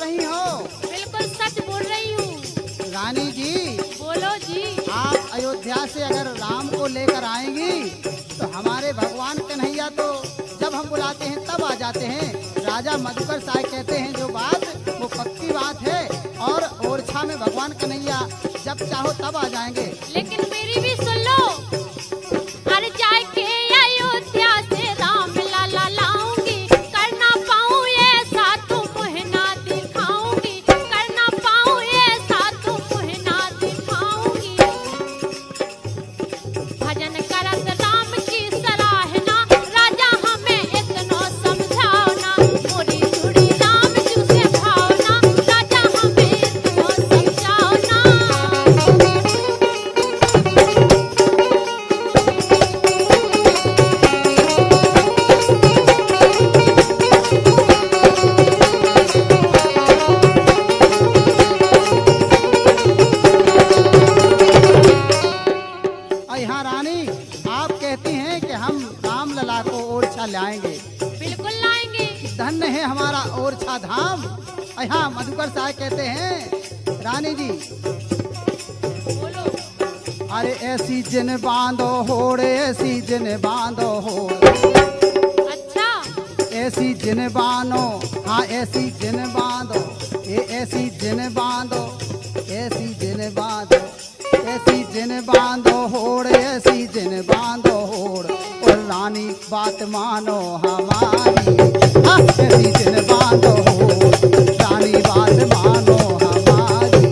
रही हो? बिल्कुल सच बोल रही हूँ। रानी जी, बोलो जी। आप अयोध्या से अगर राम को लेकर आएंगी तो हमारे भगवान कन्हैया तो जब हम बुलाते हैं तब आ जाते हैं। राजा मधुकर साहब कहते हैं जो बात वो पक्की बात है, और ओरछा में भगवान कन्हैया जब चाहो तब आ जाएंगे। लेकिन मेरी भी सुन लो। अरे जाके अयोध्या से राम लाला लाऊंगी, करना पाऊं ऐसा तो मुँह ना दिखाऊंगी, करना पाऊं ऐसा तो मुँह ना दिखाऊंगी। भजन करत राम की सराहना, राजा हमें इतना समझाओ ना, मोरी जुड़ी राम जू से भावना, राजा हमें इतना समझाओ ना। यहाँ रानी, आप कहती हैं कि हम राम लला को ओरछा लाएंगे। बिल्कुल लाएंगे। धन्य है हमारा ओरछा धाम। यहाँ मधुकर साहब कहते हैं रानी जी, बोलो। अरे ऐसी जिन बांधो होड़े, ऐसी जिन बांधो होड़, अच्छा। ऐसी जिन बांधो, हाँ ऐसी जिन बांधो, ये ऐसी जिन बांधो, ऐसी जिन बांधो, ऐसी जिन बांधो होड़, ऐसी जिन बांधो होड़, और रानी बात मानो हमारी, हाँ ऐसी जिन बांधो होड़, रानी बात मानो हमारी।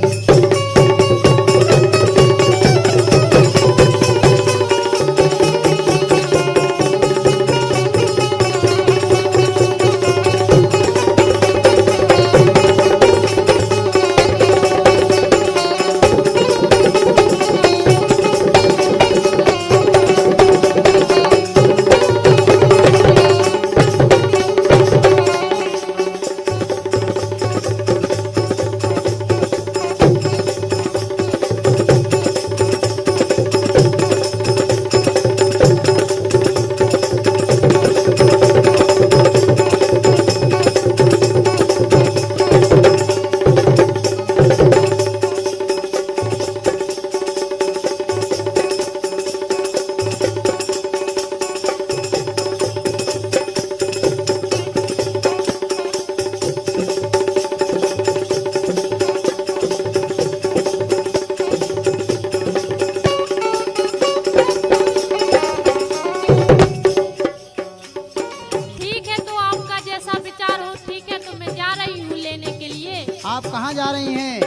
ठीक है, तो आपका जैसा विचार हो। ठीक है, तो मैं जा रही हूँ लेने के लिए। आप कहाँ जा रही हैं?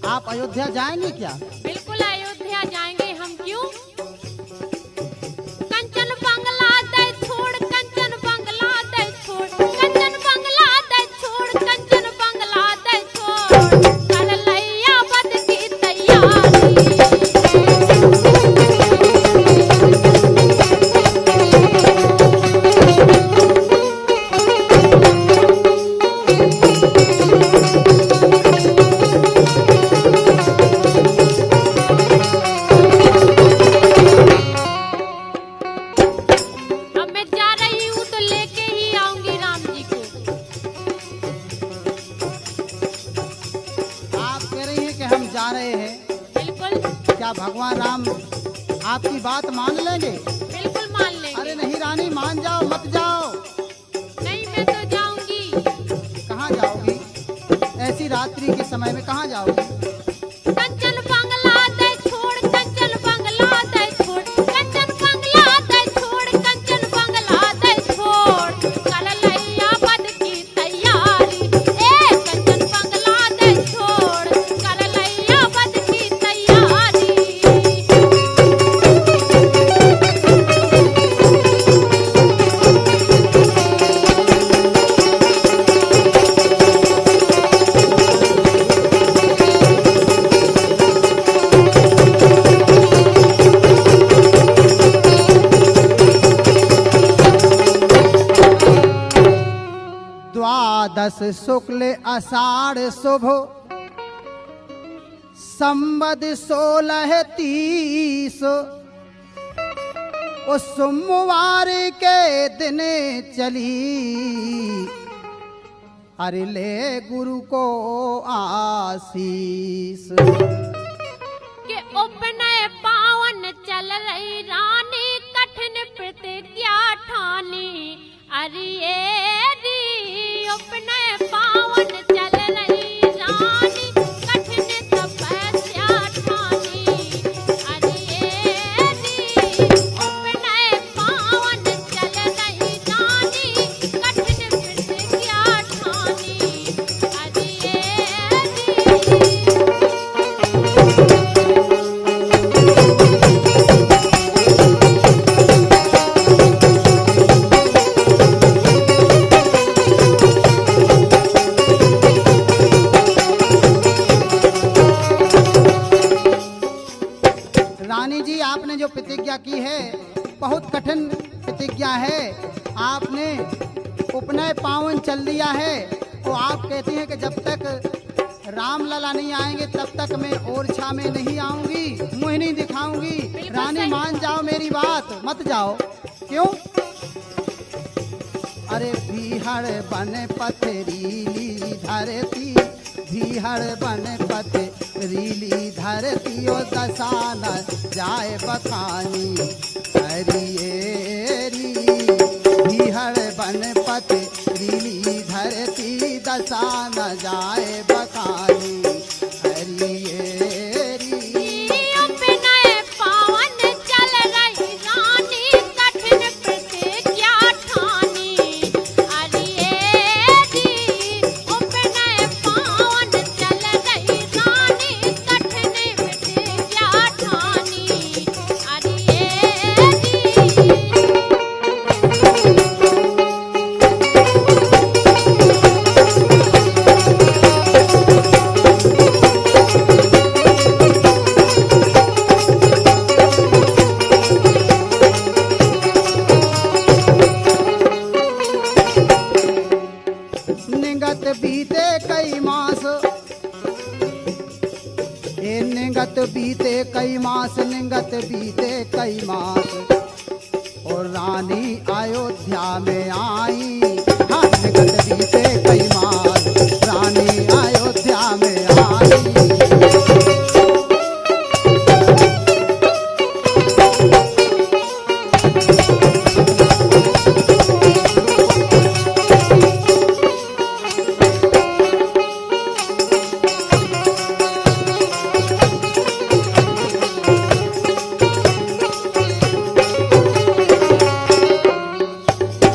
आप अयोध्या जाएंगी क्या? बिल्कुल अयोध्या जाएंगे हम। क्यों? कंचन बंगला दे छोड़, कंचन बंगला दे छोड़, कंचन बंगला दे छोड़, कंचन बंगला दे छोड़, कर लैया बद की तैयारी। अब मैं जा रही हूँ तो लेके ही आऊंगी राम जी को। आप कह रही हैं कि हम जा रहे हैं, बिल्कुल। क्या भगवान राम आपकी बात मान लेंगे? बिल्कुल मान लेंगे। अरे नहीं रानी, मान जाओ, मत जाओ। नहीं, मैं तो जाऊंगी। कहाँ जाओगी? ऐसी रात्रि के समय में कहाँ जाओगी? कंचन बंगला दे छोड़, कंचन बंगला दे छोड़, कंचन बंगला दे छोड़, कंचन बंगला दे छोड़, कर लैया बद की तैयारी। ए कंचन बंगला दे छोड़, कर लैया बद की तैयारी। द्वादश शुक्ल आषाढ़ शुभ संवद 1630, उस सोमवार के दिन चली अरे ले गुरु को आशीष। के उपनय पावन चल रही रानी कठिन प्रतिज्ञा ठानी। अरे री उपनय पावन चल रही रानी कठिन तपस्या ठानी। अरे री उपनय पावन चल रही रानी कठिन प्रतिज्ञा ठानी। अरे रानी जी, आपने जो प्रतिज्ञा की है बहुत कठिन प्रतिज्ञा है। आपने उपनय पावन चल दिया है तो आप कहती हैं कि जब तक राम लला नहीं आएंगे तब तक मैं ओरछा में नहीं आऊंगी, मुंह नहीं दिखाऊंगी। रानी मान जाओ मेरी बात, मत जाओ। क्यों? अरे भीहड़ बन पथरीली धरती, भीहड़ बन पथरीली धरती, ओ दसान जाए बखानी। हरियरी भीहड़ बन पथरीली धरती, दसान जाए बखानी। हरियरी उपनय पावन चल रही रानी कठिन प्रतिज्ञा ठानी। अरे री उपनय पावन चल रही रानी कठिन प्रतिज्ञा ठानी। अरे निगत बीते कई मास, ए निगत बीते कई मास, निगत बीते कई मास, और रानी अयोध्या में आई। हाँ, निगत बीते कई मास, रानी अयोध्या में आई।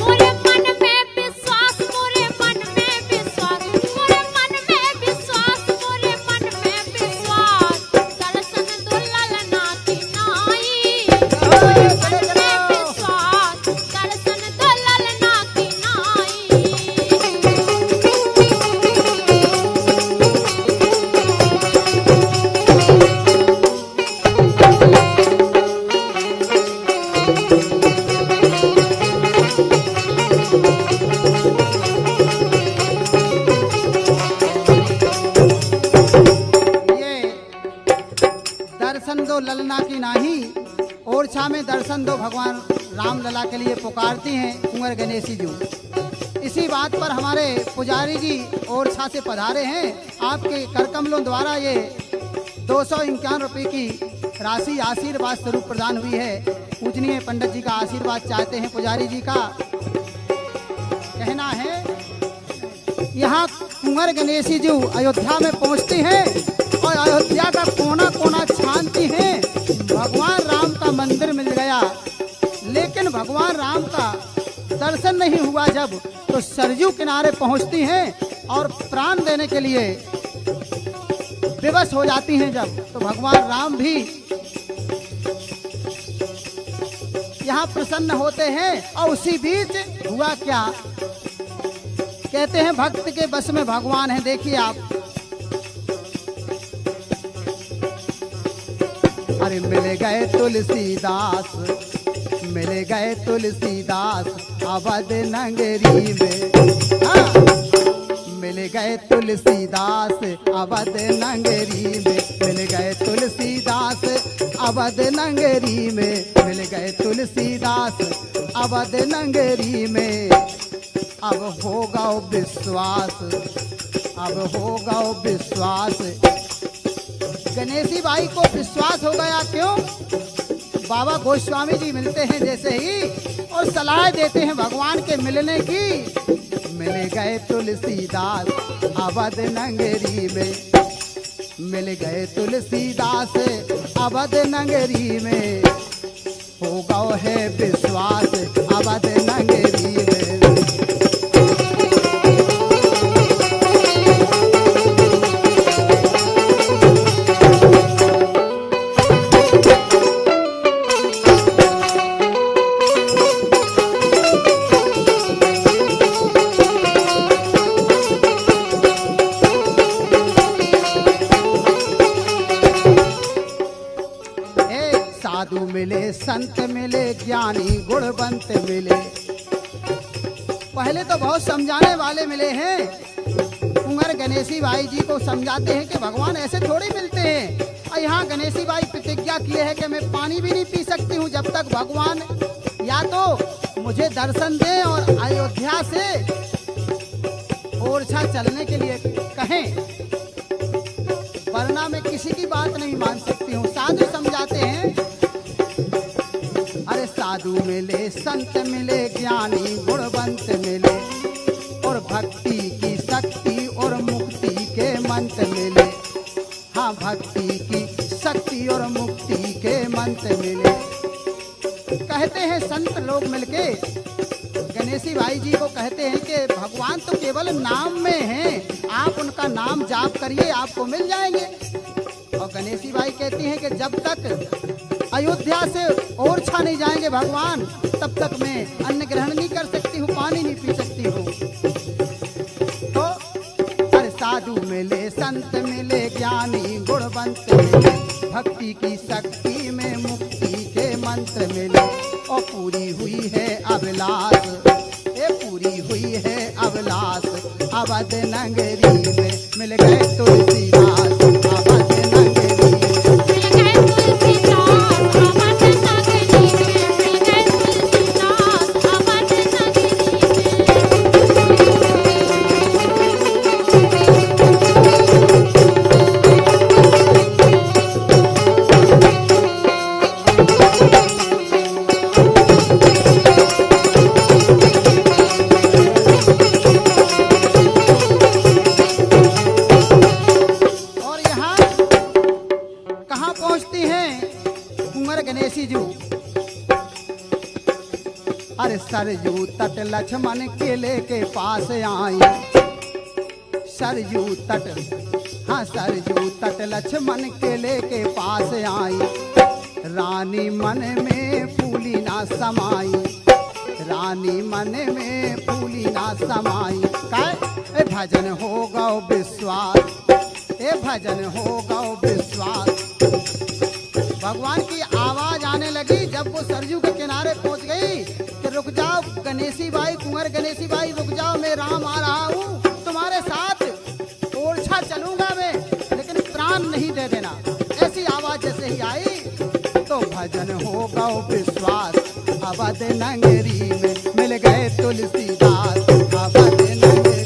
मोरे मन में विश्वास, मोरे मन में विश्वास, मोरे मन में विश्वास, मोरे मन में विश्वास। दर्शन दुल्लना की नाई, मोरे मन में विश्वास, दर्शन दुल्लना की नाई। ये दर्शन दो ललना की नाही, ओरछा में दर्शन दो भगवान राम लला के लिए पुकारती हैं कुंवर गणेशी जी। इसी बात पर हमारे पुजारी जी ओरछा से पधारे हैं। आपके करकमलों द्वारा ये 251 रुपये की राशि आशीर्वाद स्वरूप प्रदान हुई है। पूजनीय पंडित जी का आशीर्वाद चाहते हैं पुजारी जी का। कहना है यहाँ कुंवर गणेशी जी अयोध्या में पहुँचती हैं और अयोध्या का कोना कोना छानती हैं। भगवान राम का मंदिर मिल गया, लेकिन भगवान राम का दर्शन नहीं हुआ। जब तो सरयू किनारे पहुँचती हैं और प्राण देने के लिए विवश हो जाती हैं। जब तो भगवान राम भी यहाँ प्रसन्न होते हैं। और उसी बीच हुआ क्या, कहते हैं भक्त के बस में भगवान है। देखिए आप, अरे मिल गए तुलसीदास, मिल गए तुलसीदास अवध नगरी में। हाँ, मिल गए तुलसीदास अवध नगरी में, मिल गए तुलसीदास अवध नगरी में, मिल गए तुलसीदास अवध नगरी में। अब होगा विश्वास, अब होगा विश्वास। गणेशी बाई को विश्वास हो गया, क्यों? बाबा गोस्वामी जी मिलते हैं जैसे ही और सलाह देते हैं भगवान के मिलने की। मिल गए तुलसीदास अवध नगरी में, मिल गए तुलसीदास अवध नगरी में, होगा है विश्वास अवध नगरी में। साधु मिले, संत मिले, ज्ञानी गुणवंत मिले। पहले तो बहुत समझाने वाले मिले हैं। कुंवर गणेशी बाई जी को समझाते हैं कि भगवान ऐसे थोड़ी मिलते हैं। और यहाँ गणेशी बाई प्रतिज्ञा किए है कि मैं पानी भी नहीं पी सकती हूँ जब तक भगवान या तो मुझे दर्शन दें और अयोध्या से ओरछा चलने के लिए कहें, वरना मैं किसी की बात नहीं मान सकती हूँ। साधु समझाते हैं, अरे साधु मिले, संत मिले, ज्ञानी गुणवंत मिले, और भक्ति की शक्ति और मुक्ति के मंत्र मिले। हाँ, भक्ति की शक्ति और मुक्ति के मंत्र मिले। कहते हैं संत लोग मिलके गणेशी बाई जी को कहते हैं कि भगवान तो केवल नाम में हैं, आप उनका नाम जाप करिए, आपको मिल जाएंगे। और गणेशी बाई कहती हैं कि जब तक अयोध्या से ओरछा नहीं जाएंगे भगवान, तब तक मैं अन्न ग्रहण नहीं कर सकती हूँ, पानी नहीं पी सकती हूँ। तो अरे साधु मिले, संत मिले, ज्ञानी गुणवंत मिले, भक्ति की शक्ति में मुक्ति के मंत्र मिले, और पूरी हुई है अभिलाष, ये पूरी हुई है अभिलाष अवध नगरी में। मिल गए तुलसीदास अवध नगरी में। अरे सरयू तट लक्ष्मण किले के पास आई, सरयू तट, हाँ सरयू तट लक्ष्मण किले के पास आई, रानी मन में फूली ना समाई, रानी मन में फूली ना समाई। ए भजन होगा विश्वास, ए भजन होगा विश्वास। भगवान की आवाज आने लगी जब वो सरयू के किनारे पहुंच गई कि रुक जाओ Ganeshi by, Kunwar Ganeshi by रुक जाओ, मैं राम आ रहा हूँ, तुम्हारे साथ ओरछा चलूंगा मैं, लेकिन प्राण नहीं दे देना। ऐसी आवाज जैसे ही आई तो भजन होगा विश्वास अवध नगरी में। मिल गए तुलसीदास अवध नगरी में।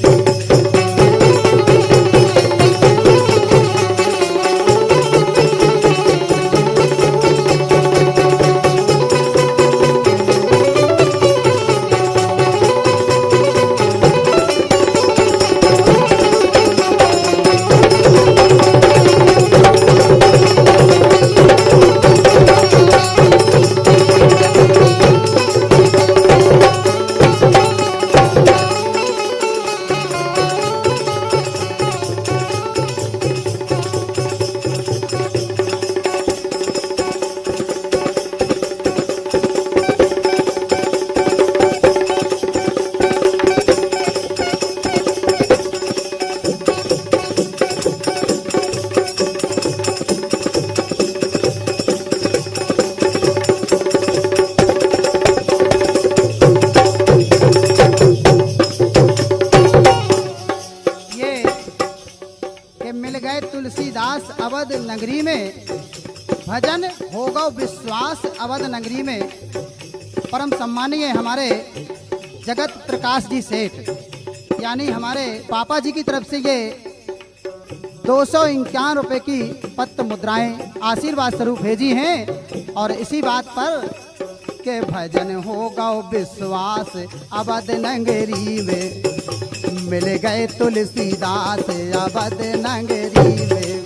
तुलसीदास अवध नगरी में, भजन होगा विश्वास अवध नगरी में। परम सम्मानीय हमारे जगत प्रकाश जी सेठ यानी हमारे पापा जी की तरफ से ये 251 रुपए की पत्र मुद्राएं आशीर्वाद स्वरूप भेजी हैं। और इसी बात पर के भजन होगा विश्वास अवध नगरी में, मिल गए तुलसीदास अवध नगरी में।